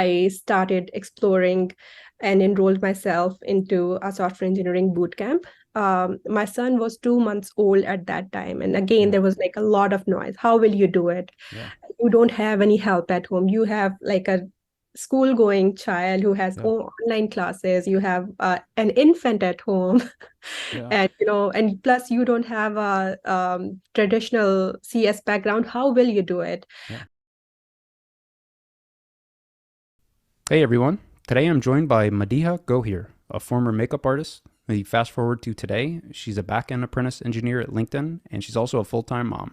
I started exploring and enrolled myself into a software engineering bootcamp. My son was 2 months old at that time. And again, Yeah. there was like a lot of noise. How will you do it? Yeah. You don't have any help at home. You have like a school going child who has Yeah. online classes. You have an infant at home. Yeah. And and plus you don't have a traditional CS background. How will you do it? Yeah. Hey everyone. Today I'm joined by Madiha Goheer, a former makeup artist. We fast forward to today. She's a back-end apprentice engineer at LinkedIn, and she's also a full-time mom.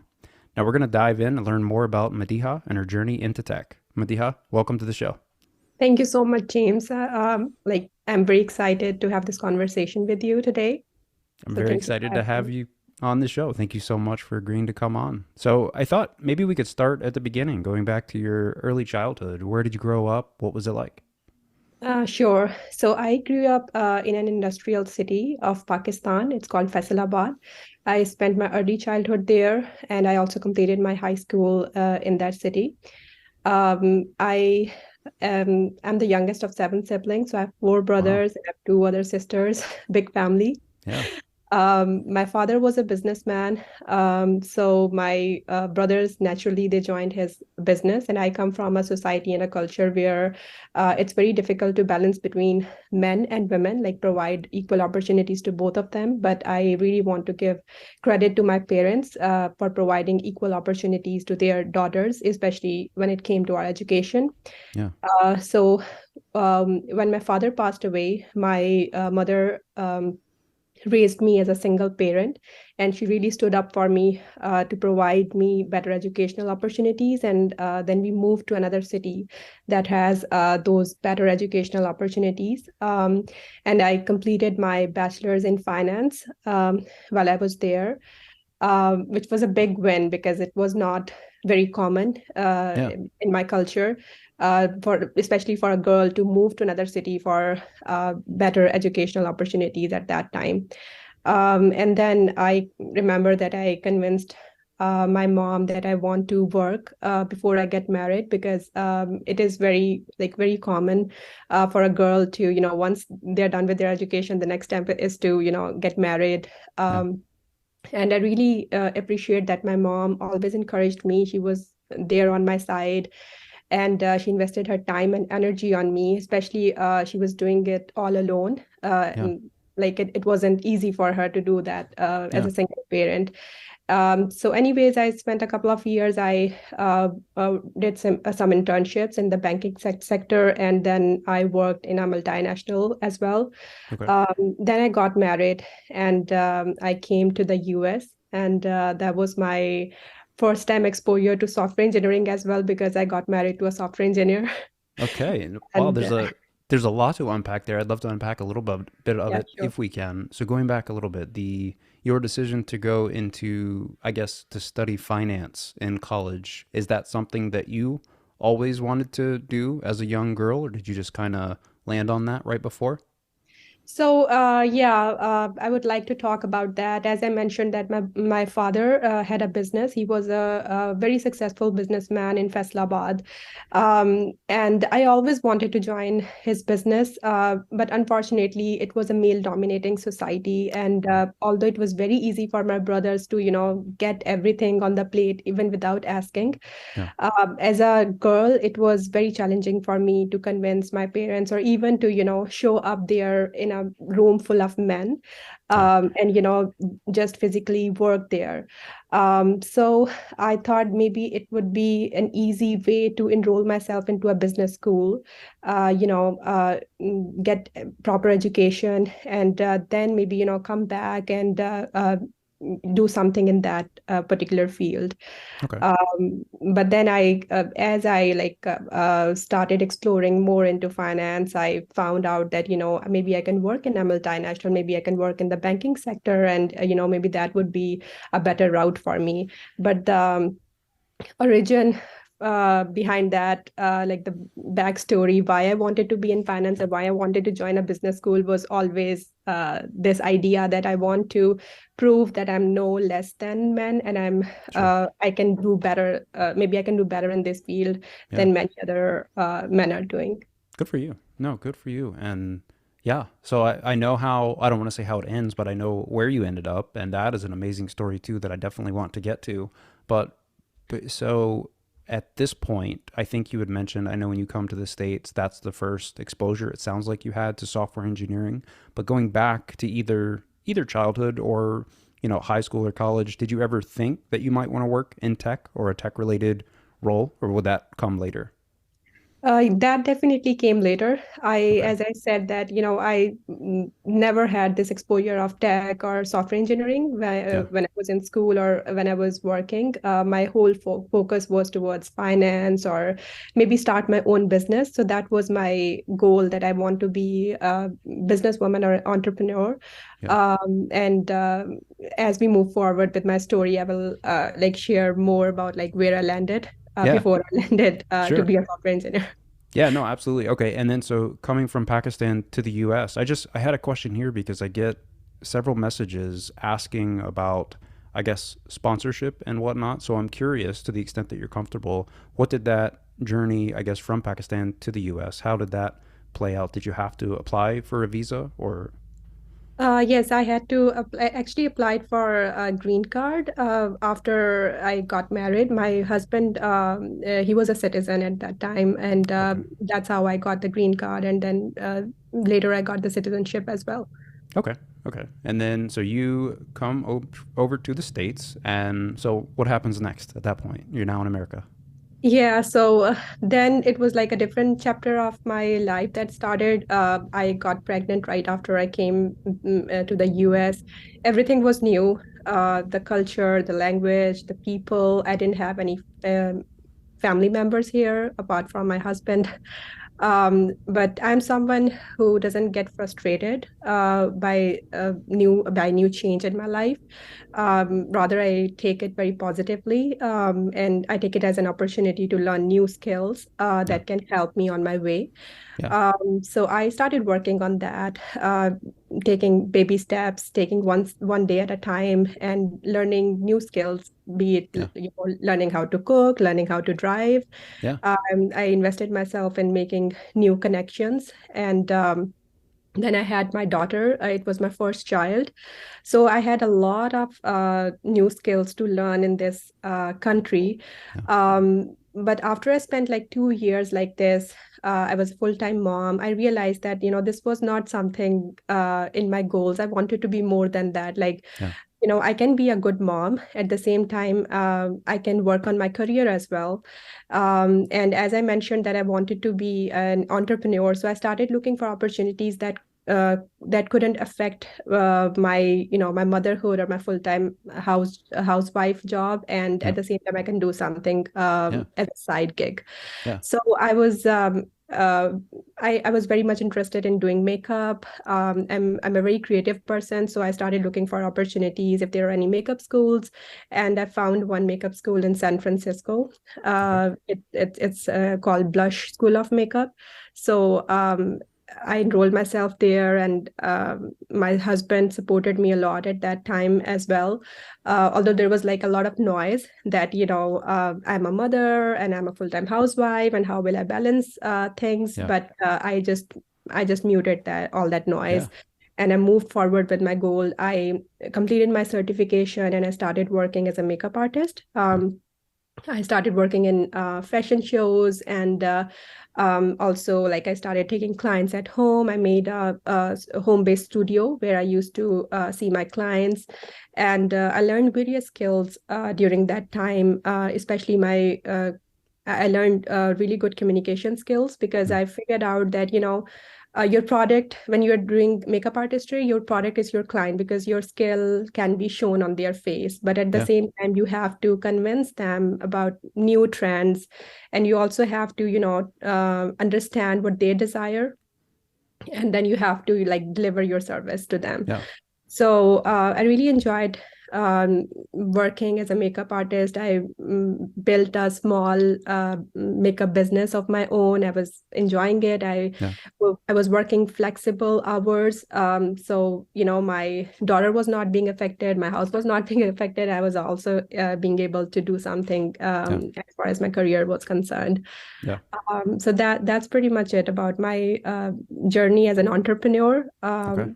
Now we're going to dive in and learn more about Madiha and her journey into tech. Madiha, welcome to the show. Thank you so much, James. I'm very excited to have this conversation with you today. I'm So very thank you excited for to having have me. you on the show. Thank you so much for agreeing to come on. So I thought maybe we could start at the beginning, going back to your early childhood. Where did you grow up? What was it like? Sure. So I grew up in an industrial city of Pakistan. It's called Faisalabad. I spent my early childhood there, and I also completed my high school in that city. I'm the youngest of seven siblings, so I have four Wow. brothers and I have two other sisters, big family. Yeah. My father was a businessman, so my brothers naturally they joined his business, and I come from a society and a culture where it's very difficult to balance between men and women, like provide equal opportunities to both of them. But I really want to give credit to my parents for providing equal opportunities to their daughters, especially when it came to our education. Yeah. When my father passed away, my mother raised me as a single parent, and she really stood up for me to provide me better educational opportunities. And then we moved to another city that has those better educational opportunities. And I completed my bachelor's in finance while I was there, which was a big win because it was not very common Yeah. in my culture, for especially for a girl to move to another city for better educational opportunities at that time. And then I remember that I convinced my mom that I want to work before I get married, because it is very common for a girl to, once they're done with their education, the next step is to, get married. Yeah. And I really appreciate that my mom always encouraged me. She was there on my side, and she invested her time and energy on me, especially she was doing it all alone. Yeah. Like it wasn't easy for her to do that as Yeah. a single parent. So anyways, I spent a couple of years. I did some internships in the banking sector, and then I worked in a multinational as well. Okay. Then I got married, and I came to the US, and that was my first time exposure to software engineering as well, because I got married to a software engineer. Okay. And wow, And there's a lot to unpack there. I'd love to unpack a little bit of yeah, it sure. if we can. So going back a little bit, the your decision to go into, I guess, to study finance in college, is that something that you always wanted to do as a young girl, or did you just kind of land on that right before? So I would like to talk about that. As I mentioned, that my father had a business. He was a very successful businessman in Faisalabad, and I always wanted to join his business. But unfortunately, it was a male-dominating society, and Right. although it was very easy for my brothers to, get everything on the plate even without asking, Yeah. as a girl, it was very challenging for me to convince my parents, or even to, show up there in a room full of men, Yeah. and, just physically work there. So I thought maybe it would be an easy way to enroll myself into a business school, get proper education, and then maybe, come back and do something in that particular field. Okay. But then as I started exploring more into finance, I found out that, maybe I can work in a multinational, maybe I can work in the banking sector, and, maybe that would be a better route for me. But the origin behind that, like the backstory, why I wanted to be in finance and why I wanted to join a business school was always this idea that I want to prove that I'm no less than men, and Sure. I can do better. Maybe I can do better in this field Yeah. than many other men are doing. Good for you. No, good for you. And yeah, so I know how, I don't want to say how it ends, but I know where you ended up. And that is an amazing story too that I definitely want to get to. But, so at this point, I think you had mentioned, I know when you come to the States, that's the first exposure it sounds like you had to software engineering. But going back to either childhood or, high school or college, did you ever think that you might want to work in tech or a tech related role, or would that come later? That definitely came later. Okay. As I said, that I never had this exposure of tech or software engineering Yeah. when I was in school or when I was working. My whole focus was towards finance or maybe start my own business. So that was my goal, that I want to be a businesswoman or an entrepreneur. Yeah. And as we move forward with my story, I will like share more about like where I landed Yeah. before I landed to Sure. be a software engineer. Yeah, no, absolutely. Okay, and then so coming from Pakistan to the US, I had a question here because I get several messages asking about, I guess, sponsorship and whatnot. So I'm curious, to the extent that you're comfortable, what did that journey, I guess, from Pakistan to the US, how did that play out? Did you have to apply for a visa or? Yes, I had to apply, actually applied for a green card after I got married. My husband, he was a citizen at that time, and Okay. that's how I got the green card. And then later I got the citizenship as well. Okay. Okay. And then so you come over to the States, and so what happens next at that point? You're now in America. Yeah, so then it was like a different chapter of my life that started. I got pregnant right after I came to the US. Everything was new. The culture, the language, the people. I didn't have any family members here apart from my husband. But I'm someone who doesn't get frustrated by new change in my life. Rather, I take it very positively, and I take it as an opportunity to learn new skills Yeah. that can help me on my way. Yeah. So I started working on that, taking baby steps, taking one day at a time, and learning new skills. Be it Yeah. learning how to cook, learning how to drive. Yeah. I invested myself in making new connections, and then I had my daughter. It was my first child. So I had a lot of new skills to learn in this country. Yeah. But after I spent like 2 years like this, I was a full-time mom. I realized that, this was not something in my goals. I wanted to be more than that. Like, Yeah. I can be a good mom. At the same time, I can work on my career as well. And as I mentioned, that I wanted to be an entrepreneur. So I started looking for opportunities that couldn't affect my motherhood or my full-time housewife job, and Yeah. at the same time I can do something Yeah. as a side gig. Yeah. So uh, I was very much interested in doing makeup. I'm a very creative person, so I started looking for opportunities if there are any makeup schools, and I found one makeup school in San Francisco. Okay. It's called Blush School of Makeup. So I enrolled myself there, and my husband supported me a lot at that time as well. Although there was like a lot of noise that, I'm a mother and I'm a full-time housewife, and how will I balance things? Yeah. But I just muted that all that Yeah. noise, and I moved forward with my goal. I completed my certification and I started working as a makeup artist. Yeah. I started working in fashion shows, and also like I started taking clients at home. I made a home-based studio where I used to see my clients, and I learned various skills during that time, especially I learned really good communication skills, because Mm. I figured out that, your product, when you're doing makeup artistry, your product is your client, because your skill can be shown on their face. But at the Yeah. same time, you have to convince them about new trends. And you also have to, understand what they desire. And then you have to like deliver your service to them. Yeah. So I really enjoyed working as a makeup artist. I built a small makeup business of my own. I was enjoying it. Yeah. I was working flexible hours. So, my daughter was not being affected. My house was not being affected. I was also being able to do something Yeah. as far as my career was concerned. Yeah. So that's pretty much it about my journey as an entrepreneur. Okay.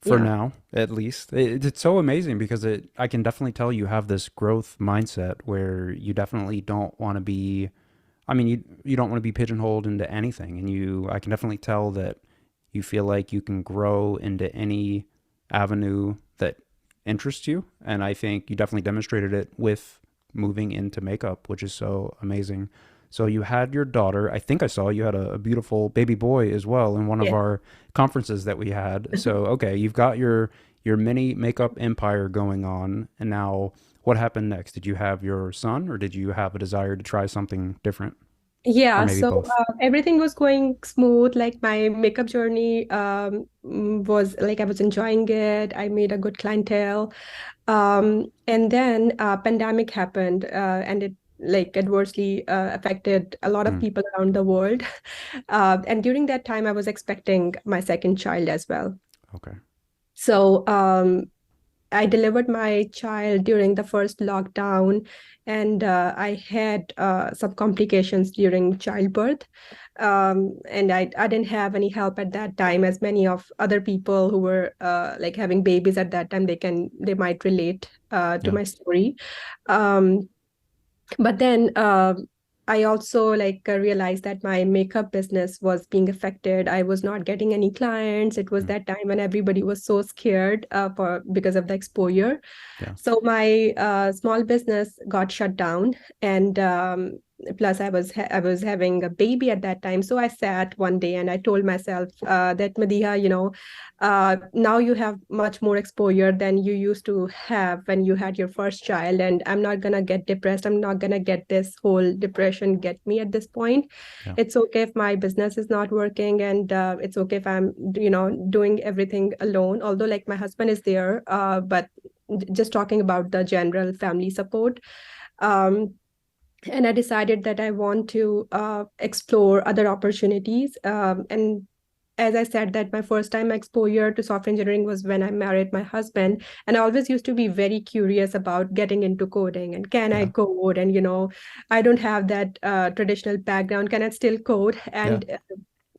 For Yeah. now, at least. It's so amazing because I can definitely tell you have this growth mindset where you definitely don't want to be, I mean, you don't want to be pigeonholed into anything. And I can definitely tell that you feel like you can grow into any avenue that interests you. And I think you definitely demonstrated it with moving into makeup, which is so amazing. So you had your daughter. I think I saw you had a beautiful baby boy as well in one of Yeah. our conferences that we had. So okay, you've got your mini makeup empire going on, and now what happened next? Did you have your son, or did you have a desire to try something different, or Yeah, maybe so both? everything was going smooth. Like my makeup journey was like I was enjoying it. I made a good clientele. And then pandemic happened, and it like adversely affected a lot of Mm, people around the world. And during that time, I was expecting my second child as well. okay. So I delivered my child during the first lockdown, and I had some complications during childbirth. And I didn't have any help at that time, as many of other people who were like having babies at that time, they might relate to Yeah. my story. Um, but then I also like realized that my makeup business was being affected. I was not getting any clients. It was Mm, that time when everybody was so scared for because of the exposure. yeah. So my small business got shut down, and plus I was having a baby at that time. So I sat one day and I told myself that Madiha, now you have much more exposure than you used to have when you had your first child, and I'm not gonna get depressed. I'm not gonna get this whole depression get me at this point. Yeah. It's okay if my business is not working, and it's okay if I'm doing everything alone. Although like my husband is there, but just talking about the general family support. Um, and I decided that I want to explore other opportunities. And as I said, that my first time exposure to software engineering was when I married my husband. And I always used to be very curious about getting into coding and can I Yeah. code? And, I don't have that traditional background. Can I still code? Yeah. And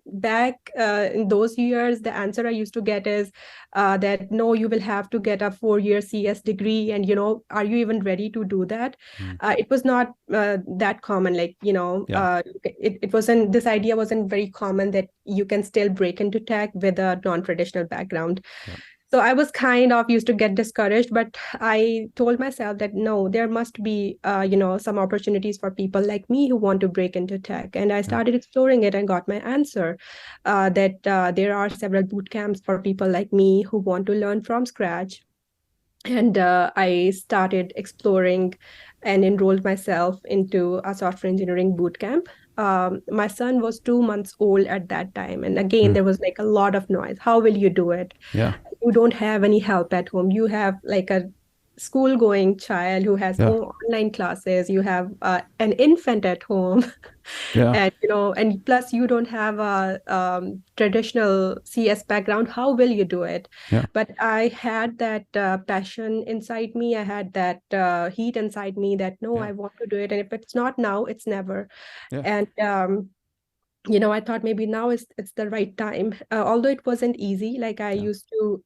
back in those years, the answer I used to get is that no, you will have to get a 4 year CS degree. And, are you even ready to do that? Mm, It was not that common. Like, yeah. it wasn't, this idea wasn't very common that you can still break into tech with a non-traditional background. Yeah. So I was kind of used to get discouraged, but I told myself that no, there must be, some opportunities for people like me who want to break into tech. And I Yeah. started exploring it and got my answer that there are several boot camps for people like me who want to learn from scratch. And I started exploring and enrolled myself into a software engineering boot camp. My son was 2 months old at that time. And again, Mm, there was like a lot of noise. How will you do it? yeah. You don't have any help at home. You have like a school going child who has Yeah. online classes. You have an infant at home. Yeah. And and plus you don't have a traditional CS background. How will you do it? Yeah. But I had that passion inside me. I had that heat inside me that no, Yeah. I want to do it, and if it's not now, it's never. Yeah. And I thought maybe now is it's the right time. Although it wasn't easy, like I Yeah. used to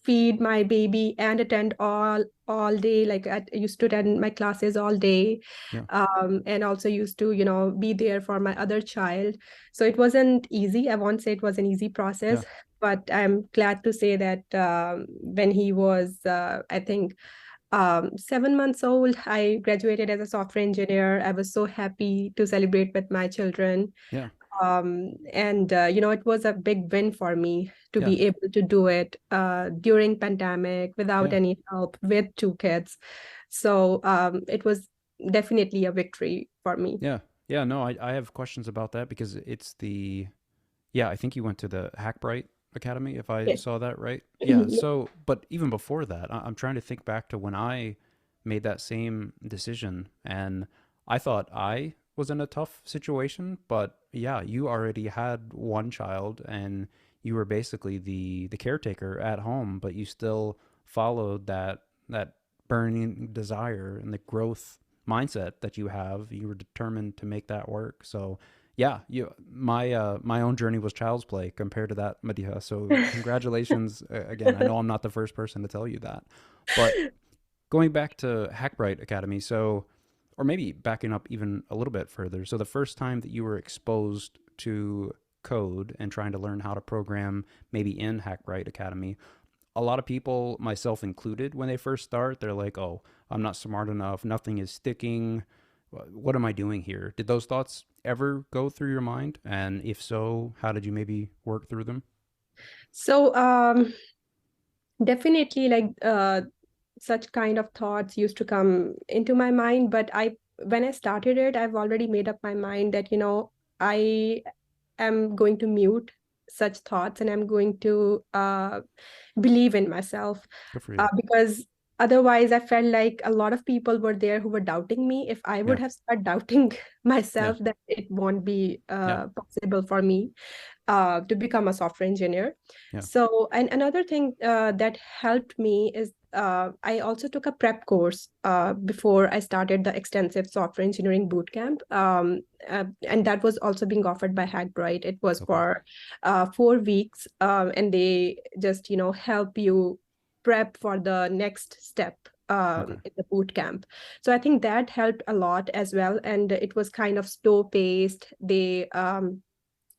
feed my baby and attend all day. Like I used to attend my classes all day, Yeah. and also used to be there for my other child. So it wasn't easy. I won't say it was an easy Yeah. process, but I'm glad to say that when he was, I think, 7 months old, I graduated as a software engineer. I was so happy to celebrate with my children, Yeah. and it was a big win for me to Yeah. be able to do it during pandemic without Yeah. any help with two kids. So it was definitely a victory for me. Yeah. Yeah. No, I have questions about that because it's the, yeah, I think you went to the Hackbright Academy, if I Yes. saw that right. Yeah. Yeah. So, but even before that, I'm trying to think back to when I made that same decision, and I thought I was in a tough situation. But yeah, you already had one child, and you were basically the caretaker at home, but you still followed that burning desire and the growth mindset that you have. You were determined to make that work. So yeah, my own journey was child's play compared to that, Madiha. So congratulations again. I know I'm not the first person to tell you that, but going back to Hackbright Academy, so or maybe backing up even a little bit further. So the first time that you were exposed to code and trying to learn how to program, maybe in Hackbright Academy, a lot of people, myself included, when they first start, they're like, "Oh, I'm not smart enough. Nothing is sticking. What am I doing here?" Did those thoughts ever go through your mind? And if so, how did you maybe work through them? So definitely, like such kind of thoughts used to come into my mind, but I when I started it, I've already made up my mind that, I am going to mute such thoughts, and I'm going to believe in myself, Good for you. because otherwise I felt like a lot of people were there who were doubting me. If I Yeah, would have started doubting yeah, myself, that it won't be yeah, possible for me to become a software engineer. yeah. So, and another thing that helped me is I also took a prep course before I started the extensive software engineering bootcamp. And that was also being offered by Hackbright. It was Okay, for 4 weeks, and they just, help you prep for the next step okay. in the boot camp. So I think that helped a lot as well. And it was kind of slow paced. They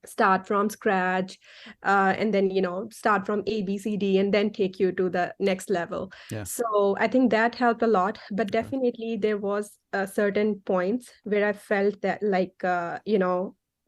start from scratch, and then start from ABCD and then take you to the next level. Yeah, So I think that helped a lot, but okay. definitely there was certain points where I felt that, like,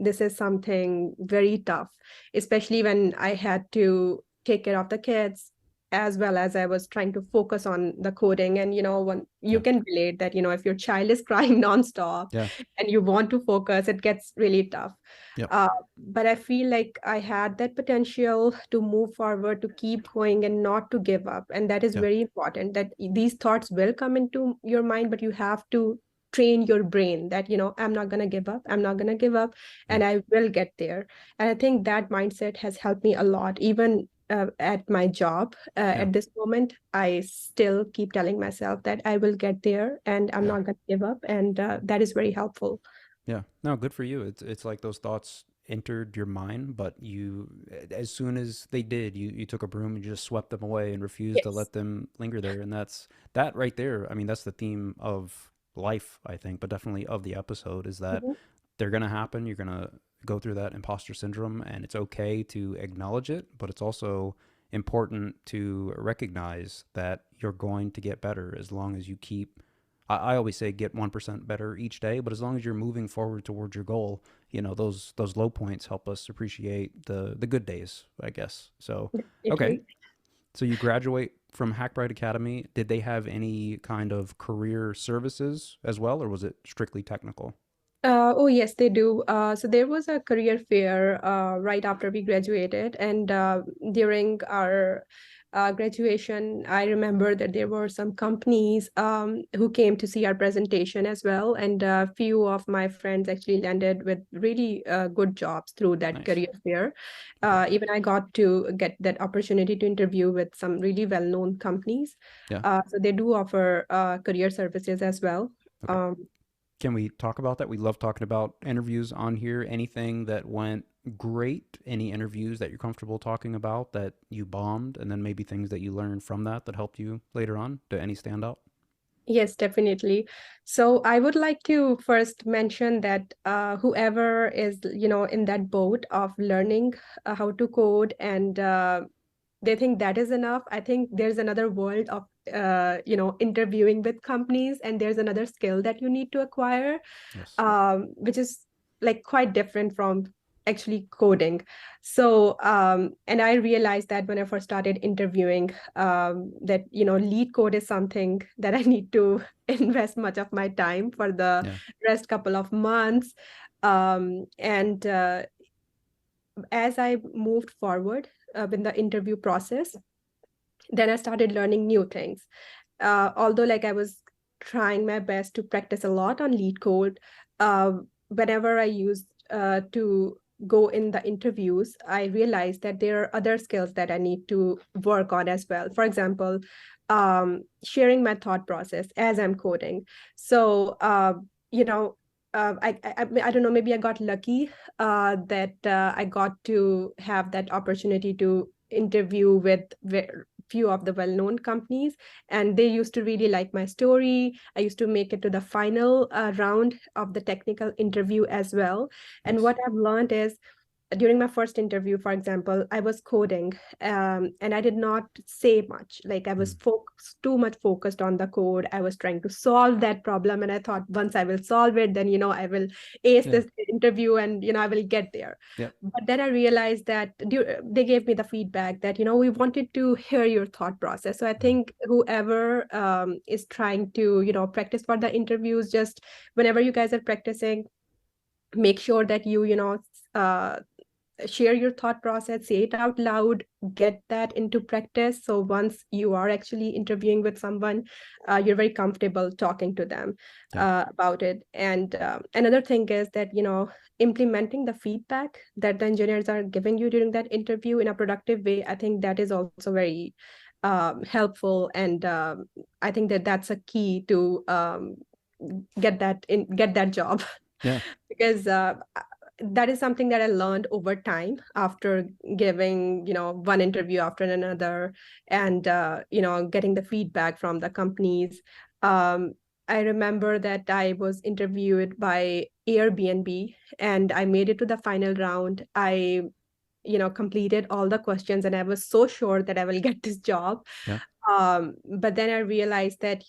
this is something very tough, especially when I had to take care of the kids as well as I was trying to focus on the coding. And when you Yeah, can relate that, if your child is crying nonstop yeah, and you want to focus, it gets really tough. yep, uh, but I feel like I had that potential to move forward, to keep going, and not to give up. And that is yeah, very important, that these thoughts will come into your mind, but you have to train your brain that, I'm not going to give up. I'm not going to give up, yeah, and I will get there. And I think that mindset has helped me a lot. Even at my job, yeah, at this moment, I still keep telling myself that I will get there and I'm yeah. not going to give up. And that is very helpful. Yeah. No, good for you. It's like those thoughts entered your mind, but you as soon as they did, you took a broom and you just swept them away and refused to Yes. let them linger there. And that's that right there. I mean, that's the theme of life, I think, but definitely of the episode is that Mhm. they're gonna happen. You're gonna go through that imposter syndrome, and it's okay to acknowledge it, but it's also important to recognize that you're going to get better as long as you keep I always say get 1% better each day, but as long as you're moving forward towards your goal, those low points help us appreciate the good days, I guess. So, okay. Definitely. So you graduate from Hackbright Academy. Did they have any kind of career services as well, or was it strictly technical? Oh, yes, they do. So there was a career fair right after we graduated, and during our graduation, I remember that there were some companies who came to see our presentation as well, and a few of my friends actually landed with really good jobs through that Nice. career fair. Okay. Even I got to get that opportunity to interview with some really well-known companies. Yeah. So they do offer career services as well. Okay. Um, Can we talk about that? We love talking about interviews on here. Anything that went great? Any interviews that you're comfortable talking about that you bombed, and then maybe things that you learned from that helped you later on? Do any stand out? Yes, definitely. So I would like to first mention that whoever is, in that boat of learning how to code, and they think that is enough. I think there's another world of, interviewing with companies, and there's another skill that you need to acquire, Yes. which is like quite different from actually coding. So, and I realized that when I first started interviewing, that, lead code is something that I need to invest much of my time for the Yeah. rest couple of months. And as I moved forward in the interview process, then I started learning new things. Although like I was trying my best to practice a lot on lead code, uh, whenever I used to go in the interviews, I realized that there are other skills that I need to work on as well. For example, sharing my thought process as I'm coding. So, you know, I don't know, maybe I got lucky that I got to have that opportunity to interview with few of the well-known companies, and they used to really like my story. I used to make it to the final round of the technical interview as well. And Nice. what I've learned is, during my first interview, for example, I was coding, and I did not say much. Like I was Mm. too much focused on the code. I was trying to solve that problem, and I thought once I will solve it, then I will ace Yeah. this interview, and I will get there. Yep. But then I realized that they gave me the feedback that we wanted to hear your thought process. So I Mm. think whoever is trying to practice for the interviews, just whenever you guys are practicing, make sure that uh, share your thought process, say it out loud, get that into practice. So once you are actually interviewing with someone, you're very comfortable talking to them Yeah. about it. And another thing is that implementing the feedback that the engineers are giving you during that interview in a productive way, I think that is also very helpful. And I think that that's a key to get that job. Yeah. Because that is something that I learned over time after giving, one interview after another, and getting the feedback from the companies. Um, I remember that I was interviewed by Airbnb, and I made it to the final round. I completed all the questions, and I was so sure that I will get this job. Yeah. But then I realized that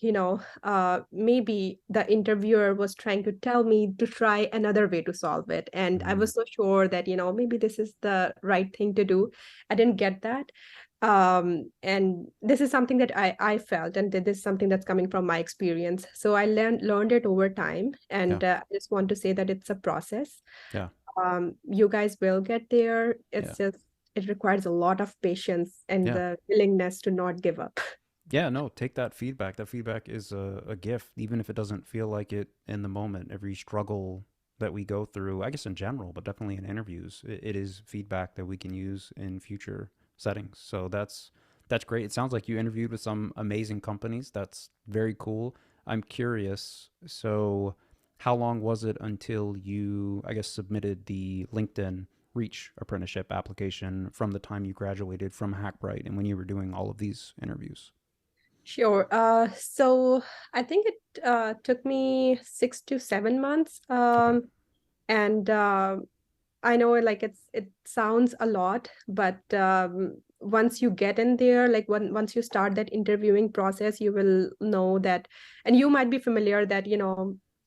maybe the interviewer was trying to tell me to try another way to solve it, and I Mm. was so sure that maybe this is the right thing to do. I didn't get that. And this is something that I felt, and this is something that's coming from my experience. So I learned it over time, Yeah. and I just want to say that it's a process. Yeah. You guys will get there. Yeah. It's just, it requires a lot of patience and Yeah. the willingness to not give up. Yeah, no, take that feedback. That feedback is a gift, even if it doesn't feel like it in the moment. Every struggle that we go through, I guess in general, but definitely in interviews, it is feedback that we can use in future settings. So that's great. It sounds like you interviewed with some amazing companies. That's very cool. I'm curious. So, how long was it until you, I guess, submitted the LinkedIn Reach apprenticeship application from the time you graduated from Hackbright and when you were doing all of these interviews? Sure. So I think it took me 6 to 7 months. Okay. And I know, like, it sounds a lot, but once you get in there, like once you start that interviewing process, you will know that, and you might be familiar that,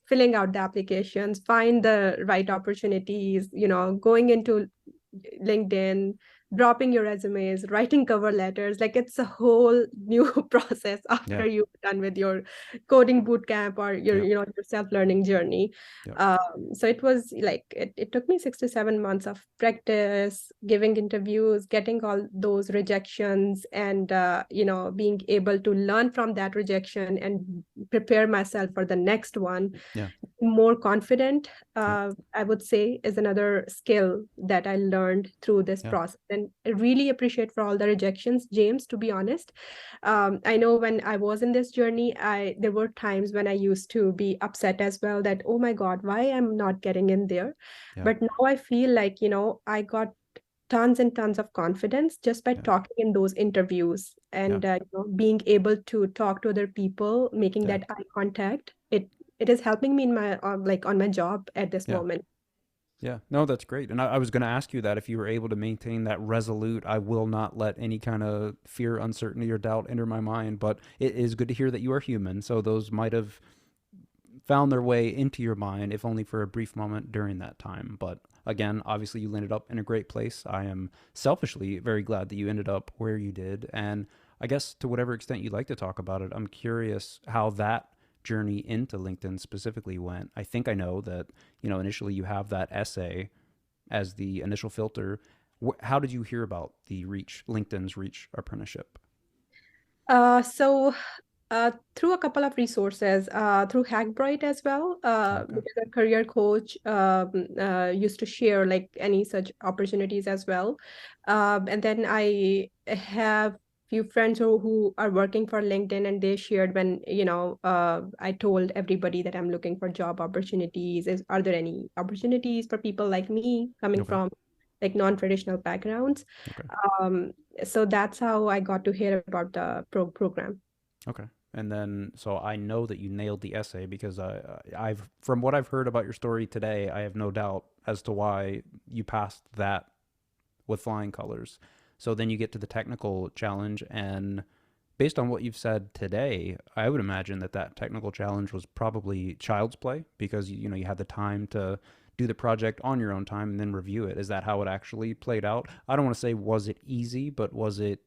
filling out the applications, find the right opportunities, going into LinkedIn, dropping your resumes, writing cover letters. Like, it's a whole new process Yeah. after you're done with your coding boot camp or your, Yep. your self-learning journey. Yep. So it was like it took me 6 to 7 months of practice, giving interviews, getting all those rejections, and being able to learn from that rejection and prepare myself for the next one. Yeah. More confident, Yep. I would say, is another skill that I learned through this Yeah. process. And I really appreciate for all the rejections, James, to be honest. I know when I was in this journey, I there were times when I used to be upset as well, that, oh my God, why I'm not getting in there. Yeah. But now I feel like, I got tons and tons of confidence just by Yeah. talking in those interviews, Yeah. and being able to talk to other people, making Yeah. that eye contact. It is helping me in my like on my job at this Yeah. moment. Yeah. No, that's great. And I was going to ask you that if you were able to maintain that resolute, I will not let any kind of fear, uncertainty, or doubt enter my mind. But it is good to hear that you are human. So those might have found their way into your mind, if only for a brief moment during that time. But again, obviously, you landed up in a great place. I am selfishly very glad that you ended up where you did. And I guess to whatever extent you'd like to talk about it, I'm curious how that journey into LinkedIn specifically went. I think I know that, initially you have that essay as the initial filter. How did you hear about the LinkedIn's Reach apprenticeship? So through a couple of resources, through Hackbright as well, Okay. because a career coach used to share like any such opportunities as well. And then I have few friends who are working for LinkedIn, and they shared when, I told everybody that I'm looking for job opportunities. Are there any opportunities for people like me coming Okay. from like non-traditional backgrounds? Okay. Um, so that's how I got to hear about the program. Okay. And then, so I know that you nailed the essay because I've, from what I've heard about your story today, I have no doubt as to why you passed that with flying colors. So then you get to the technical challenge, and based on what you've said today, I would imagine that that technical challenge was probably child's play because you had the time to do the project on your own time and then review it. Is that how it actually played out? I don't want to say was it easy, but was it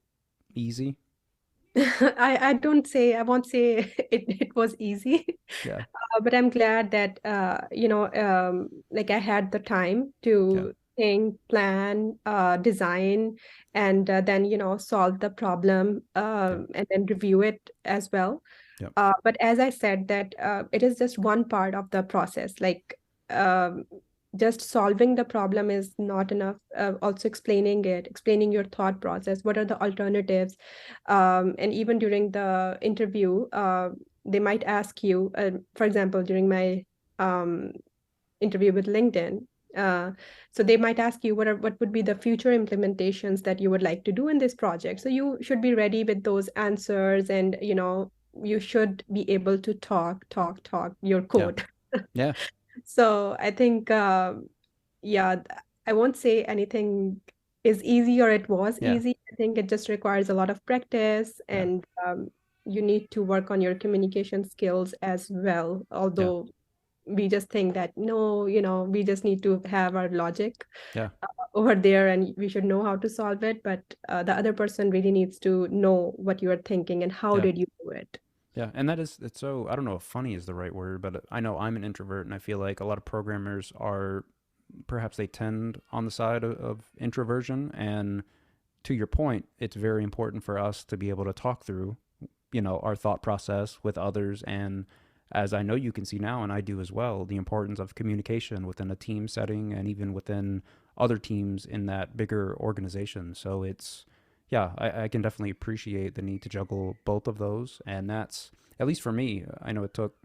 easy? I won't say it was easy, Yeah. but I'm glad that like I had the time Yeah. to think, plan, design, and then solve the problem, Yeah. and then review it as well. Yep. But as I said, that it is just one part of the process. Like um, just solving the problem is not enough. Also explaining your thought process. What are the alternatives? And even during the interview, they might ask you, for example, during my um, interview with LinkedIn. Uh, so they might ask you what would be the future implementations that you would like to do in this project. So you should be ready with those answers, and you should be able to talk your Yeah. code. Yeah. So I think yeah, I won't say anything is easy or it was Yeah. easy. I think it just requires a lot of practice, Yeah. and you need to work on your communication skills as well. Yeah. Although we just think that no, we just need to have our logic Yeah. over there and we should know how to solve it. But the other person really needs to know what you are thinking and how Yeah. did you do it. Yeah, and it's so, I don't know if funny is the right word, but I know I'm an introvert, and I feel like a lot of programmers are, perhaps they tend on the side of introversion. And to your point, it's very important for us to be able to talk through, our thought process with others. And as I know you can see now, and I do as well, the importance of communication within a team setting and even within other teams in that bigger organization. So it's, yeah, I can definitely appreciate the need to juggle both of those. And that's, at least for me, I know it took,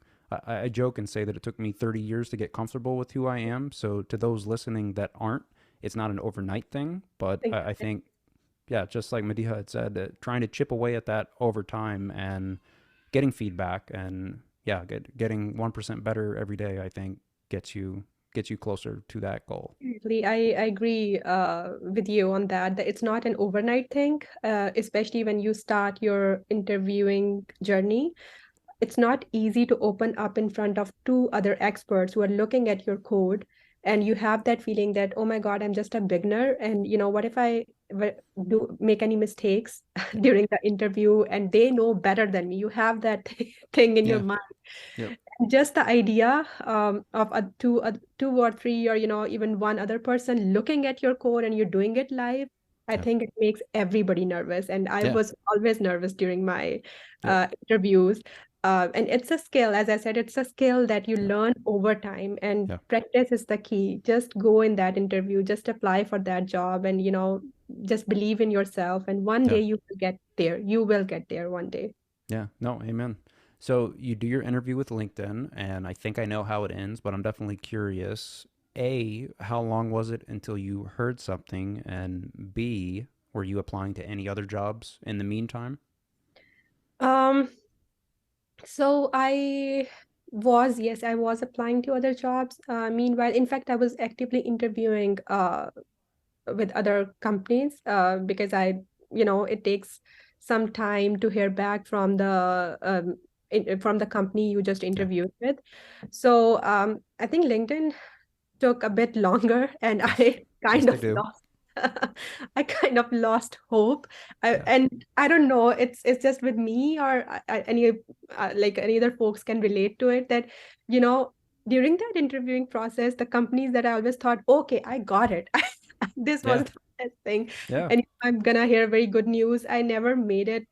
I joke and say that it took me 30 years to get comfortable with who I am. So to those listening that aren't, it's not an overnight thing, but I think, yeah, just like Madiha had said, trying to chip away at that over time and getting feedback, and yeah, getting 1% better every day, I think gets you closer to that goal. Exactly. I agree with you on that, that it's not an overnight thing, especially when you start your interviewing journey. It's not easy to open up in front of two other experts who are looking at your code, and you have that feeling that, oh my God, I'm just a beginner. And what if I do make any mistakes Yeah. during the interview and they know better than me? You have that thing in your Yeah. mind. Yep. Just the idea of two or three, or even one other person looking at your code and you're doing it live, I Yep. think it makes everybody nervous, and I Yeah. was always nervous during my Yep. interviews. And it's a skill, as I said, it's a skill that you Yep. learn over time, and Yeah. practice is the key. Just go in that interview, just apply for that job, and just believe in yourself, and one Yeah. day you will get there. You will get there one day. Yeah. No, amen. So you do your interview with LinkedIn, and I think I know how it ends, but I'm definitely curious. A, how long was it until you heard something? And B, were you applying to any other jobs in the meantime? um So yes, I was applying to other jobs. Meanwhile, in fact, I was actively interviewing with other companies because it takes some time to hear back from from the company you just Yeah. interviewed with. So I think LinkedIn took a bit longer, and Yes. I Yes, kind they of do. lost I kind of lost hope. Yeah. And I don't know, it's just with me, or any like any other folks can relate to it, that you know during that interviewing process, the companies that I always thought, okay, I got it. This was Yeah. best thing. Yeah. And I'm gonna hear very good news. I never made it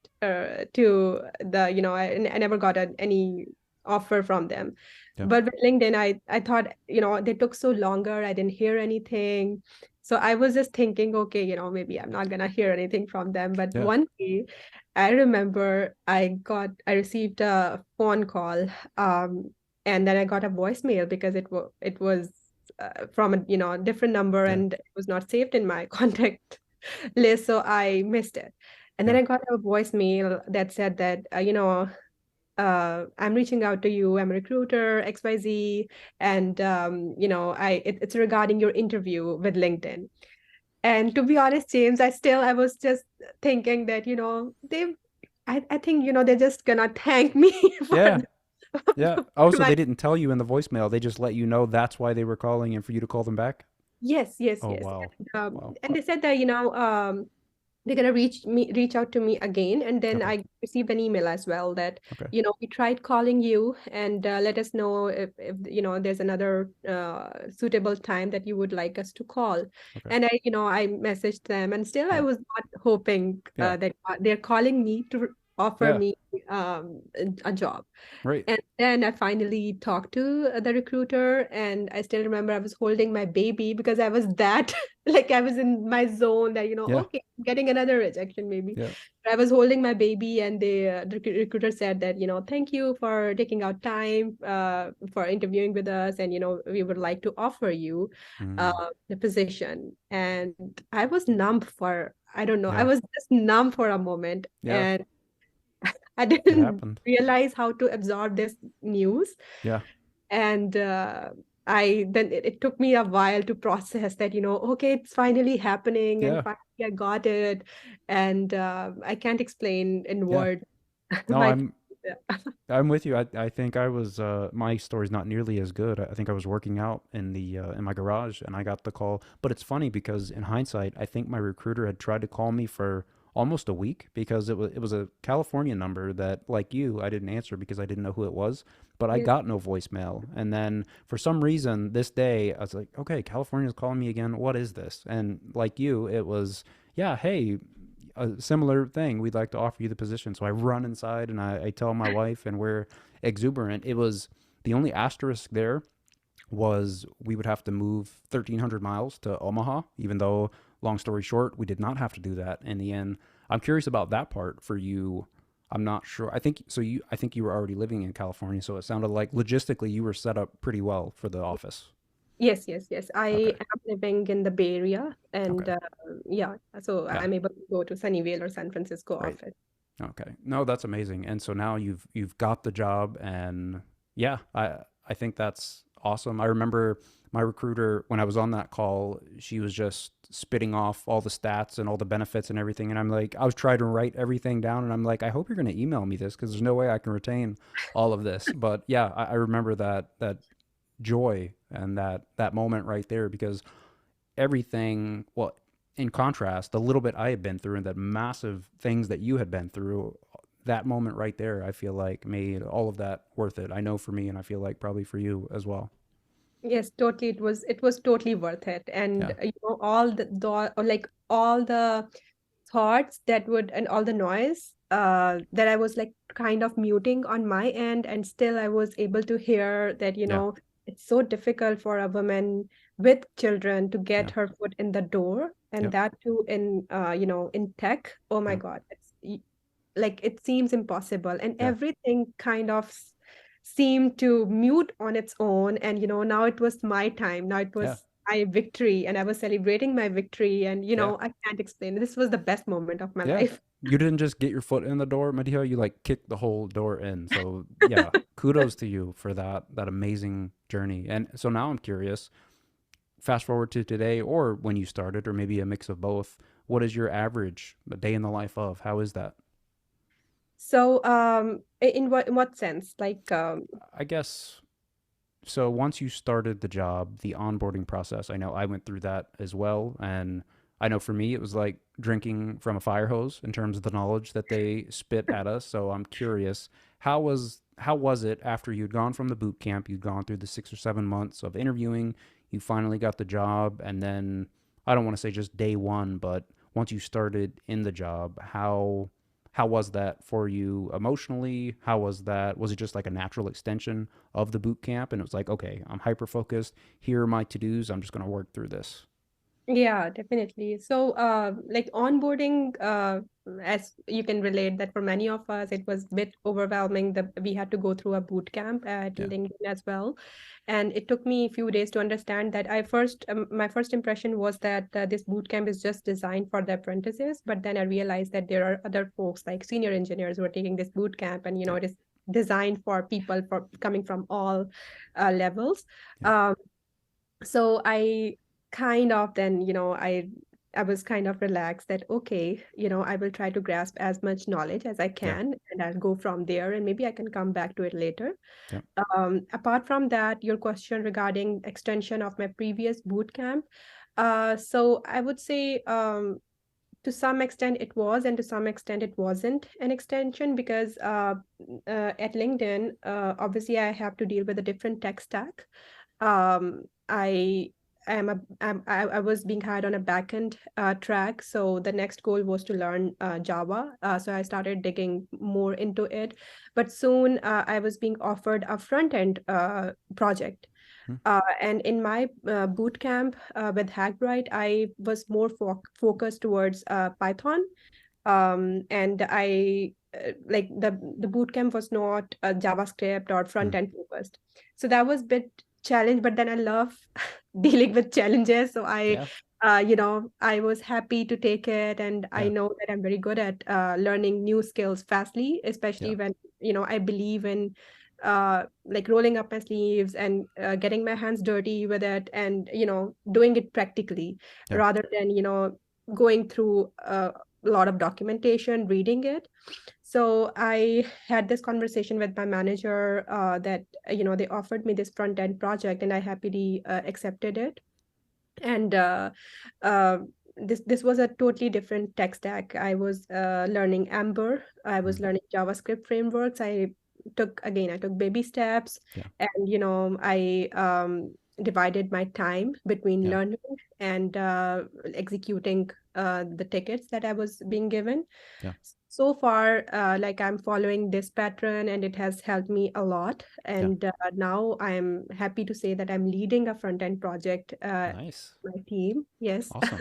to the, I never got any offer from them. Yeah. But with LinkedIn, I thought, they took so longer. I didn't hear anything. So I was just thinking, okay, maybe I'm not gonna hear anything from them. But Yeah. one day, I remember I received a phone call, and then I got a voicemail because it was from a different number, Yeah. and it was not saved in my contact list, so I missed it. And then Yeah. I got a voicemail that said that I'm reaching out to you. I'm a recruiter, XYZ, and it's regarding your interview with LinkedIn. And to be honest, James, I was just thinking that I think they're just gonna thank me for Yeah. Yeah. Oh, so my they didn't tell you in the voicemail. They just let you know that's why they were calling and for you to call them back? yes, yes, Oh, yes. wow. Wow. And they said that they're gonna reach out to me again, and then Okay. I received an email as well that Okay. we tried calling you, and let us know if there's another suitable time that you would like us to call. Okay. And I messaged them, and still I Yeah. was not hoping Yeah. that they're calling me to offer Yeah. me a job. Right. And then I finally talked to the recruiter, and I still remember I was holding my baby because I was that, like I was in my zone that, Yeah. okay, I'm getting another rejection maybe. Yeah. But I was holding my baby, and the recruiter said that, thank you for taking out time for interviewing with us. And, we would like to offer you Mm. the position. And I was numb for, I don't know, I Yeah. was just numb for a moment. Yeah. And I It didn't happened. realize how to absorb this news. Yeah. And I then it took me a while to process that, okay, it's finally happening, and Yeah. finally I got it. And I can't explain in Yeah. words No, my I'm with you. I think I was my story's not nearly as good. I think I was working out in my garage and I got the call. But it's funny because in hindsight, I think my recruiter had tried to call me for almost a week because it was a California number that, like you, I didn't answer because I didn't know who it was. But I yes, got no voicemail. And then for some reason this day I was like, okay, California's calling me again. What is this? And like you, it was, yeah, hey, a similar thing. We'd like to offer you the position. So I run inside and I tell my wife, and we're exuberant. It was the only asterisk there was we would have to move 1,300 miles to Omaha, even though, long story short, we did not have to do that in the end. I'm curious about that part for you. I'm not sure. I think so. I think you were already living in California, so it sounded like logistically you were set up pretty well for the office. yes, yes, yes. I Okay. am living in the Bay Area, and Okay. yeah, so Yeah. I'm able to go to Sunnyvale or San Francisco Right. office. Okay. No, that's amazing. And so now you've got the job, and yeah, I think that's awesome. I remember my recruiter when I was on that call, she was just spitting off all the stats and all the benefits and everything, and I'm like, I was trying to write everything down, and I'm like, I hope you're going to email me this because there's no way I can retain all of this. But yeah, I remember that joy and that moment right there because everything, well, in contrast, the little bit I had been through and the massive things that you had been through, that moment right there, I feel like made all of that worth it. I know for me, and I feel like probably for you as well. Yes, totally. It was totally worth it. And Yeah. or like all the thoughts that would and all the noise that I was like kind of muting on my end, and still I was able to hear that, Yeah. it's so difficult for a woman with children to get Yeah. her foot in the door, and Yeah. that too in tech. Oh my Yeah. God, like it seems impossible, and Yeah. everything kind of seemed to mute on its own. And now it was my time, now it Yeah. was my victory, and I was celebrating my victory. And Yeah. I can't explain, this was the best moment of my Yeah. life. You didn't just get your foot in the door, Madiha. You like kicked the whole door in. So yeah, kudos to you for that amazing journey. And so now I'm curious. Fast forward to today, or when you started, or maybe a mix of both. What is your average a day in the life of? How is that? So in what sense, like I guess so. Once you started the job, the onboarding process, I know I went through that as well. And I know for me, it was like drinking from a fire hose in terms of the knowledge that they spit at us. So I'm curious, how was it after you'd gone from the boot camp, you'd gone through the 6 or 7 months of interviewing, you finally got the job, and then I don't want to say just day one, but once you started in the job, how was that for you emotionally? How was that? Was it just like a natural extension of the boot camp? And it was like, okay, I'm hyper focused. Here are my to dos. I'm just going to work through this. Yeah, definitely. So, like onboarding, as you can relate that for many of us, it was a bit overwhelming that we had to go through a boot camp at Yeah. LinkedIn as well. And it took me a few days to understand that my first impression was that this boot camp is just designed for the apprentices. But then I realized that there are other folks like senior engineers who are taking this boot camp, and Yeah. it is designed for people for coming from all levels. Yeah. Um, so I kind of then I was kind of relaxed that okay, I will try to grasp as much knowledge as I Yeah. can, and I'll go from there, and maybe I can come back to it later. Yeah. Apart from that, your question regarding extension of my previous boot camp, so I would say, to some extent it was, and to some extent it wasn't an extension, because at LinkedIn, obviously I have to deal with a different tech stack. I I was being hired on a backend track, so the next goal was to learn Java. So I started digging more into it, but soon I was being offered a front end project. Hmm. And in my boot camp with Hackbright, I was more focused towards Python. And I like the boot camp was not JavaScript or Hmm. front end focused, so that was a bit challenge. But then I love dealing with challenges, so Yeah. I was happy to take it, and I Yeah. know that I'm very good at learning new skills fastly, Yeah. especially when I believe in like rolling up my sleeves and getting my hands dirty with it, and doing it practically, Yeah. rather than going through a lot of documentation, reading it. So I had this conversation with my manager that they offered me this front end project, and I happily accepted it. And uh, this was a totally different tech stack. I was learning Amber. I Hmm. was learning JavaScript frameworks. I took baby steps, Yeah. and I divided my time between Yeah. learning and executing the tickets that I was being given. Yeah. So far, like I'm following this pattern, and it has helped me a lot. Yeah. And now I'm happy to say that I'm leading a front end project, Nice. my team. Yes. Awesome.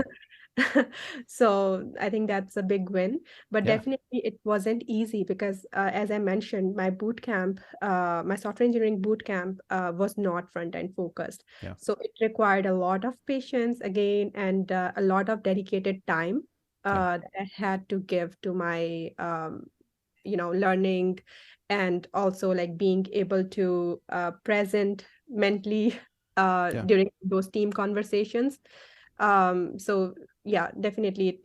So I think that's a big win. But Yeah. definitely it wasn't easy, because as I mentioned, my boot camp, my software engineering boot camp, was not front end focused. Yeah. So it required a lot of patience again, and a lot of dedicated time Yeah. that I had to give to my learning, and also like being able to present mentally Yeah. during those team conversations. So yeah, definitely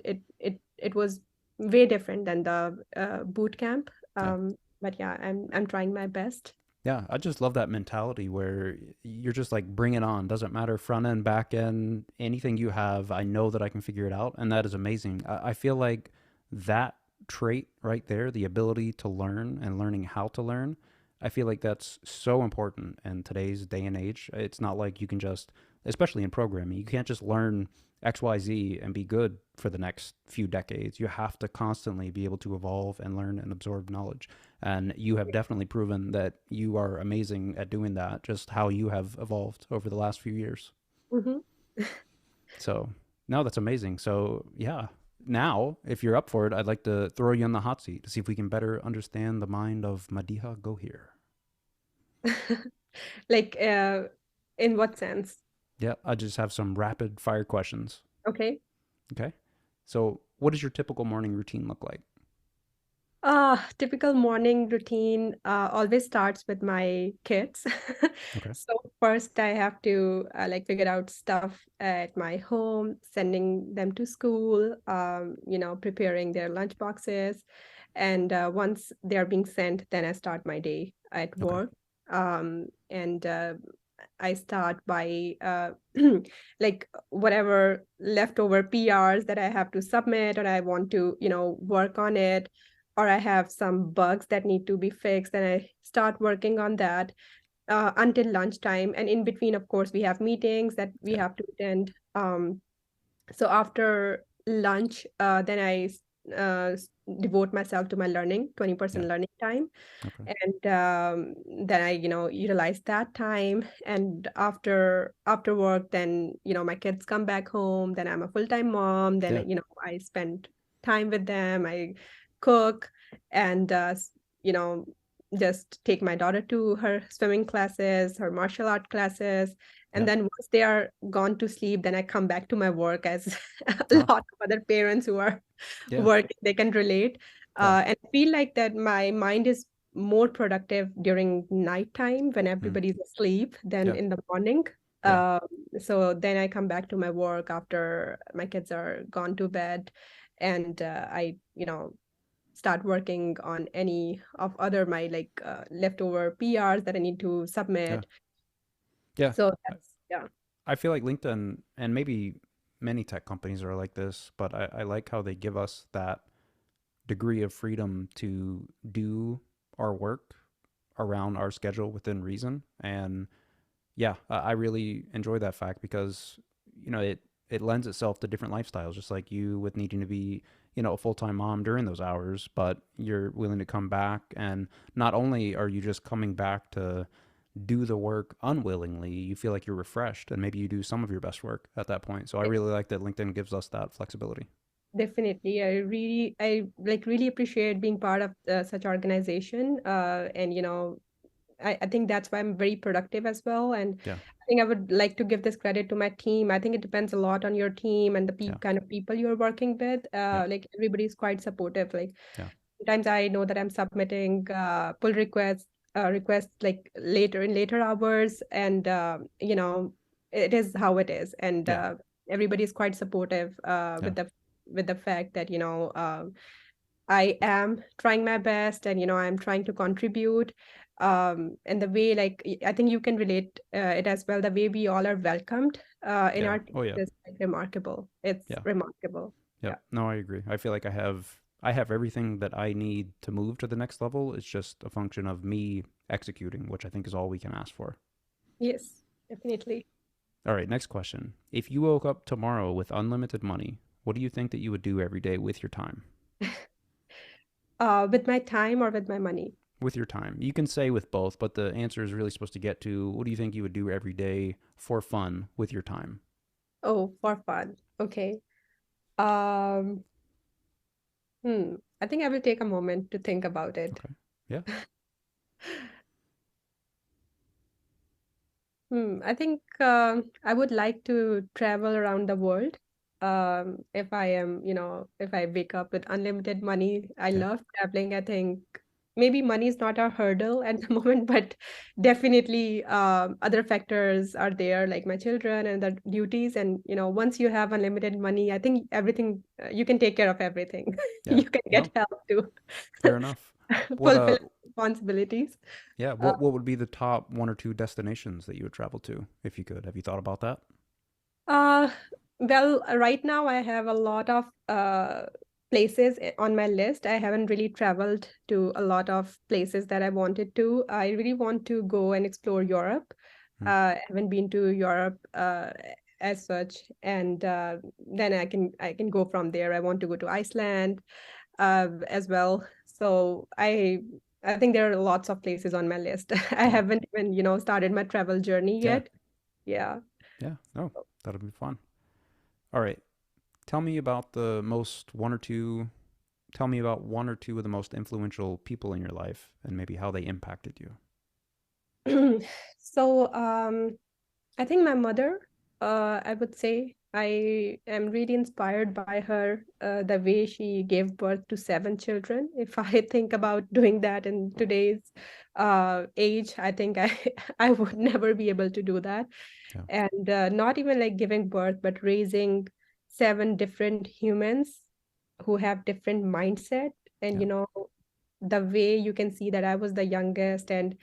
it was way different than the boot camp. Yeah. But yeah, I'm trying my best. Yeah, I just love that mentality where you're just like, bring it on. Doesn't matter front end, back end, anything you have. I know that I can figure it out, and that is amazing. I feel like that trait right there, the ability to learn and learning how to learn, I feel like that's so important in today's day and age. It's not like you can just, especially in programming, you can't just learn XYZ and be good for the next few decades. You have to constantly be able to evolve and learn and absorb knowledge. And you have definitely proven that you are amazing at doing that, just how you have evolved over the last few years. Hmm. So, no, that's amazing. So, yeah, now, if you're up for it, I'd like to throw you on the hot seat to see if we can better understand the mind of Madiha Goheer. Like, in what sense? Yeah, I just have some rapid fire questions. Okay. Okay. So, what does your typical morning routine look like? Typical morning routine always starts with my kids. Okay. So first I have to like figure out stuff at my home, sending them to school, preparing their lunch boxes. And once they're being sent, then I start my day at Okay. work. And I start by like whatever leftover PRs that I have to submit, or I want to, work on it, or I have some bugs that need to be fixed, and I start working on that until lunchtime. And in between, of course, we have meetings that we Yeah. have to attend. So after lunch, then uh, devote myself to my learning, 20% Yeah. learning time. Okay. And then I utilize that time. And after work, then my kids come back home, then I'm a full-time mom, then Yeah. I spend time with them, I cook, and you know just take my daughter to her swimming classes, her martial art classes. And Yeah. then once they are gone to sleep, then I come back to my work, as a Oh, lot of other parents who are yeah. working, they can relate. Yeah. And feel like that my mind is more productive during nighttime when Mm. everybody's asleep than Yeah. in the morning. Yeah. Um, so then I come back to my work after my kids are gone to bed, and I, start working on any of other my leftover PRs that I need to Yeah. submit. Yeah. So I that's, yeah. I feel like LinkedIn and maybe many tech companies are like this, but I like how they give us that degree of freedom to do our work around our schedule within reason. And yeah, I really enjoy that fact because it lends itself to different lifestyles, just like you with needing to be a full time mom during those hours, but you're willing to come back, and not only are you just coming back to do the work unwillingly, you feel like you're refreshed, and maybe you do some of your best work at that point. So I really like that LinkedIn gives us that flexibility. Definitely. I really appreciate being part of such organization. And I think that's why I'm very productive as well. And Yeah, I think I would like to give this credit to my team. I think it depends a lot on your team and the yeah, kind of people you're working with. yeah, Like everybody's quite supportive. Like yeah, sometimes I know that I'm submitting pull requests like later hours, and it is how it is. And yeah, everybody's quite supportive yeah, with the fact that I am trying my best, and I'm trying to contribute. And the way, like, I think you can relate it as well. The way we all are welcomed in yeah. our team Oh yeah, is like remarkable. It's yeah. remarkable. Yep. Yeah. No, I agree. I feel like I have everything that I need to move to the next level. It's just a function of me executing, which I think is all we can ask for. Yes, definitely. All right, next question. If you woke up tomorrow with unlimited money, what do you think that you would do every day with your time? With my time or with my money? With your time. You can say with both, but the answer is really supposed to get to what do you think you would do every day for fun with your time? Oh, for fun. Okay. Um, I think I will take a moment to think about it. Okay. Yeah. I think I would like to travel around the world. If I am, if I wake up with unlimited money, I Yeah. love traveling. I think maybe money is not a hurdle at the moment, but definitely other factors are there, like my children and the duties. And, once you have unlimited money, I think everything, you can take care of everything. Yeah. You can No, get help to fair enough. What fulfill responsibilities. yeah, Uh, what would be the top one or two destinations that you would travel to if you could? Have you thought about that? Uh, well, right now I have a lot of places on my list. I haven't really traveled to a lot of places that I wanted to. I really want to go and explore Europe. Hmm. I haven't been to Europe as such, and then I can go from there. I want to go to Iceland as well. So I think there are lots of places on my list. I Yeah. haven't even started my travel journey Yeah. yet. Yeah. Yeah. No, that'll be fun. All right. Tell me about the most one or two. Tell me about one or two of the most influential people in your life and maybe how they impacted you. So, I think my mother, I would say I am really inspired by her, the way she gave birth to 7 children. If I think about doing that in today's age, I think I I would never be able to do that. Yeah. And not even like giving birth, but raising 7 different humans who have different mindset. And Yeah. the way you can see that I was the youngest, and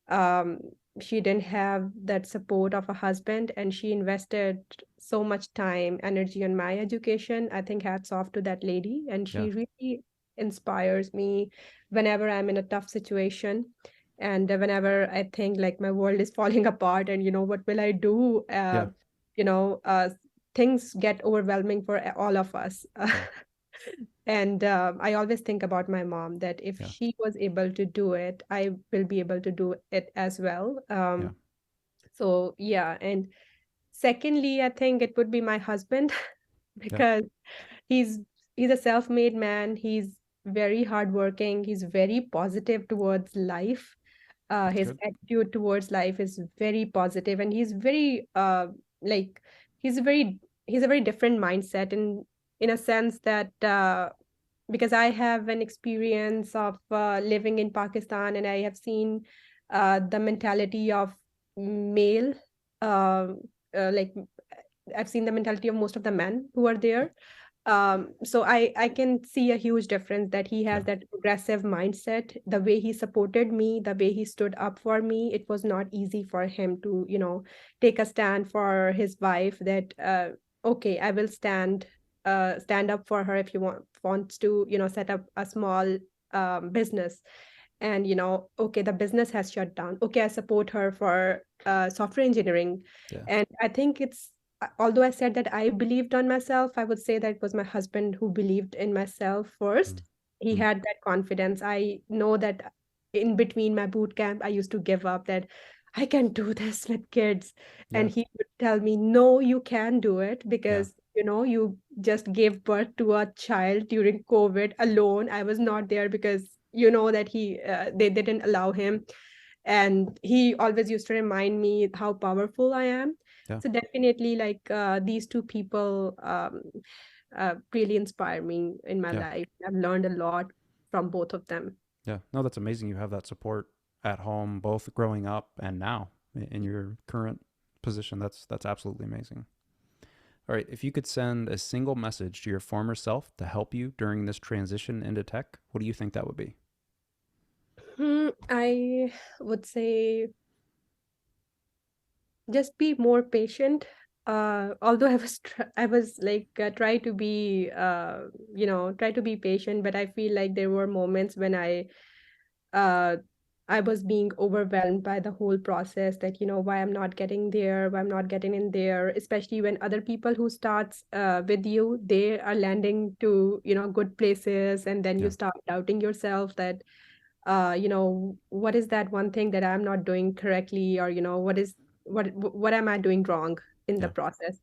um, she didn't have that support of a husband, and she invested so much time, energy on my education. I think hats off to that lady, and Yeah. she really inspires me whenever I'm in a tough situation, and whenever I think like my world is falling apart, and what will I do? Yeah. You know, uh, things get overwhelming for all of us. Yeah. And I always think about my mom, that if Yeah. she was able to do it, I will be able to do it as well. Yeah. So yeah, and secondly, I think it would be my husband Yeah. because he's he's a self-made man. He's very hardworking. He's very positive towards life. That's His good. attitude towards life is very positive, and he's very like he's a very he's a very different mindset in a sense that because I have an experience of living in Pakistan, and I have seen the mentality of male, uh, like I've seen the mentality of most of the men who are there. So I can see a huge difference that he has Yeah. that aggressive mindset. The way he supported me, the way he stood up for me, it was not easy for him to, take a stand for his wife. That okay, I will stand up for her if you wants to, set up a small business. And okay, the business has shut down. Okay, I support her for software engineering. Yeah. And I think it's although I said that I believed on myself, I would say that it was my husband who believed in myself first. Mm. He Mm. had that confidence. I know that in between my boot camp, I used to give up that I can do this with kids. Yeah. And he would tell me, no, you can do it Yeah. because, you just gave birth to a child during COVID alone. I was not there because you know that they didn't allow him, and he always used to remind me how powerful I am. Yeah. So definitely, like these two people really inspire me in my Yeah. life. I've learned a lot from both of them. Yeah. No, that's amazing. You have that support at home, both growing up and now in your current position. That's absolutely amazing. All right. If you could send a single message to your former self to help you during this transition into tech, what do you think that would be? I would say just be more patient. Although I was like try to be patient, but I feel like there were moments when uh, I was being overwhelmed by the whole process, that, why I'm not getting there, why I'm not getting in there, especially when other people who starts with you, they are landing to, good places. And then you Yeah. start doubting yourself that, what is that one thing that I'm not doing correctly? Or, what am I doing wrong in the Yeah. process?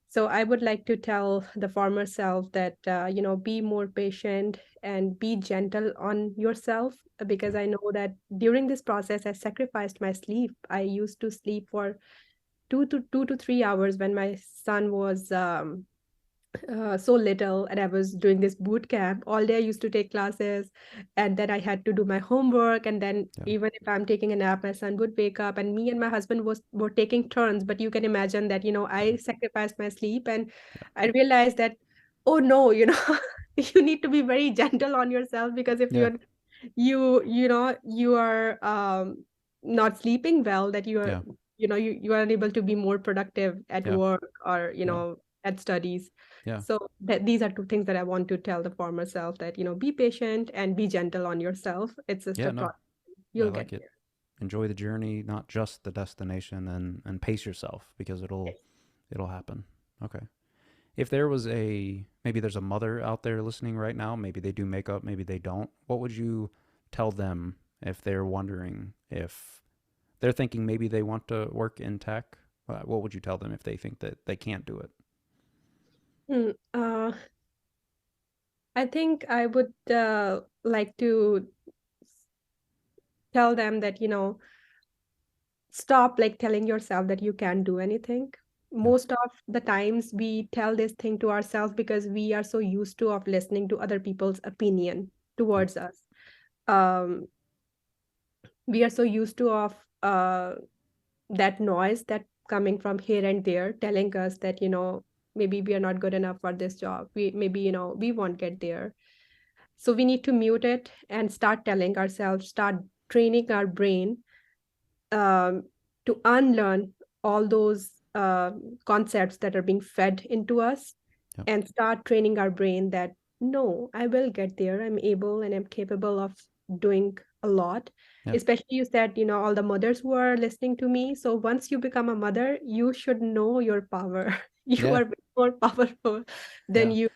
So I would like to tell the former self that, be more patient and be gentle on yourself, because Yeah. I know that during this process, I sacrificed my sleep. I used to sleep for 2 to 3 hours when my son was so little, and I was doing this boot camp all day. I used to take classes, and then I had to do my homework. And then Yeah. even if I'm taking a nap, my son would wake up, and me and my husband were taking turns. But you can imagine that, Yeah. I sacrificed my sleep, and Yeah. I realized that, oh no, you need to be very gentle on yourself, because if Yeah. you are not sleeping well, that you are Yeah. you are unable to be more productive at Yeah. work, or Yeah. at studies. Yeah. So these are two things that I want to tell the former self, that, be patient and be gentle on yourself. It's just Yeah. a No, process. I You'll get like it. there. Enjoy the journey, not just the destination, and pace yourself because Yes. it'll happen. Okay. If there was maybe there's a mother out there listening right now, maybe they do makeup, maybe they don't. What would you tell them if they're wondering if they're thinking maybe they want to work in tech? What would you tell them if they think that they can't do it? Hmm, I think I would like to tell them that, stop like telling yourself that you can't do anything. Yeah. Most of the times we tell this thing to ourselves because we are so used to of listening to other people's opinion Yeah. towards us. Um, we are so used to of that noise that coming from here and there telling us that, maybe we are not good enough for this job. We maybe, we won't get there. So we need to mute it and start telling ourselves, start training our brain um, to unlearn all those concepts that are being fed into us, Yeah. and start training our brain that, no, I will get there. I'm able and I'm capable of doing a lot. Yeah. Especially you said, all the mothers who are listening to me. So once you become a mother, you should know your power. You Yeah. are more powerful than Yeah.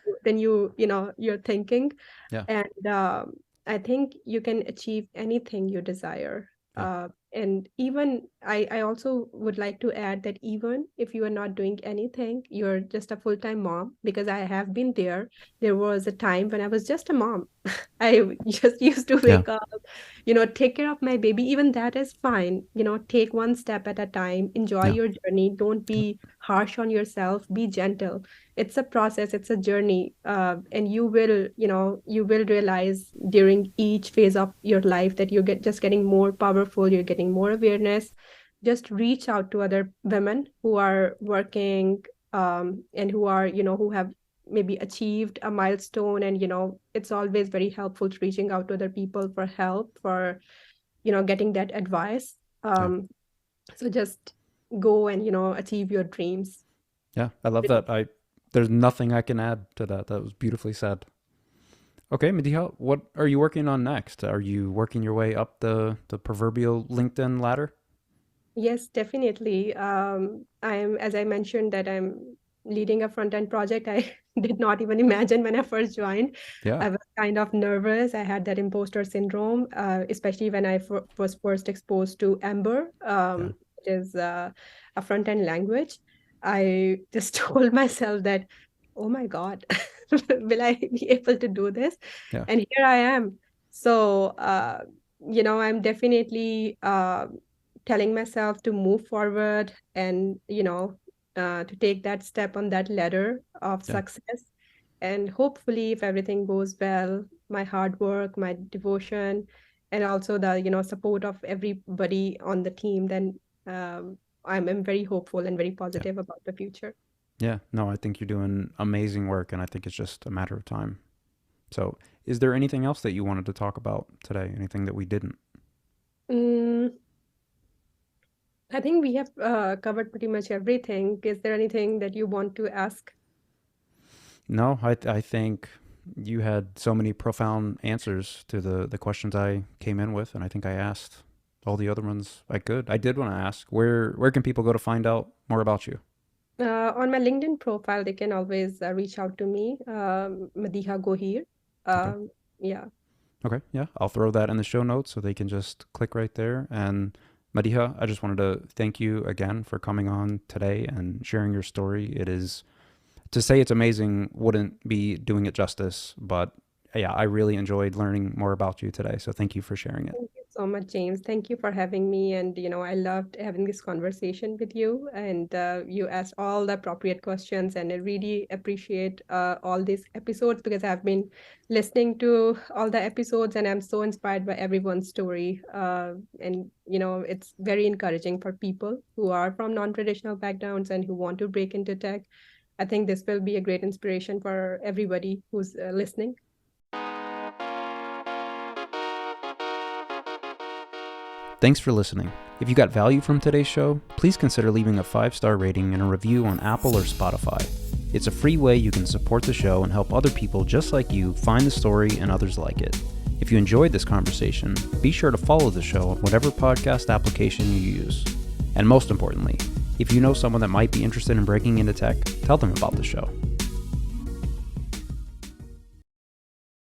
you're thinking. Yeah. And I think you can achieve anything you desire. Yeah. And even I also would like to add that even if you are not doing anything, you're just a full-time mom, because I have been there. There was a time when I was just a mom. I just used to Yeah. wake up, take care of my baby. Even that is fine. Take one step at a time, enjoy Yeah. your journey. Don't be harsh on yourself, be gentle. It's a process, it's a journey. And you will realize during each phase of your life that just getting more powerful, you're getting more awareness. Just reach out to other women who are working, and who have maybe achieved a milestone. And it's always very helpful to reaching out to other people for help, for getting that advice. Yeah. So just go and achieve your dreams. Yeah. I love that. There's nothing I can add to that. That was beautifully said. Okay, Madiha, what are you working on next? Are you working your way up the proverbial LinkedIn ladder? Yes, definitely. As I mentioned, that I'm leading a front end project. I did not even imagine when I first joined. Yeah. I was kind of nervous. I had that imposter syndrome, especially when I was first exposed to Ember, Yeah. which is a front end language. I just told myself that, oh my God, will I be able to do this? Yeah. And here I am. So, I'm definitely telling myself to move forward, and to take that step on that ladder of Yeah. success. And hopefully, if everything goes well, my hard work, my devotion, and also the support of everybody on the team, then I'm very hopeful and very Yeah. positive about the future. Yeah. No, I think you're doing amazing work, and I think it's just a matter of time. So, is there anything else that you wanted to talk about today? Anything that we didn't? Mm, I think we have covered pretty much everything. Is there anything that you want to ask? No, I think you had so many profound answers to the questions I came in with, and I think I asked all the other ones I could. I did want to ask, where can people go to find out more about you? On my LinkedIn profile, they can always reach out to me, Madiha Goheer. Okay. Yeah. Okay. Yeah. I'll throw that in the show notes so they can just click right there. And Madiha, I just wanted to thank you again for coming on today and sharing your story. It is, to say it's amazing wouldn't be doing it justice, but yeah, I really enjoyed learning more about you today. So thank you for sharing it. Thank you so much, James. Thank you for having me. And, I loved having this conversation with you. And you asked all the appropriate questions. And I really appreciate all these episodes, because I've been listening to all the episodes and I'm so inspired by everyone's story. And, it's very encouraging for people who are from non-traditional backgrounds and who want to break into tech. I think this will be a great inspiration for everybody who's listening. Thanks for listening. If you got value from today's show, please consider leaving a 5-star rating and a review on Apple or Spotify. It's a free way you can support the show and help other people just like you find the story and others like it. If you enjoyed this conversation, be sure to follow the show on whatever podcast application you use. And most importantly, if you know someone that might be interested in breaking into tech, tell them about the show.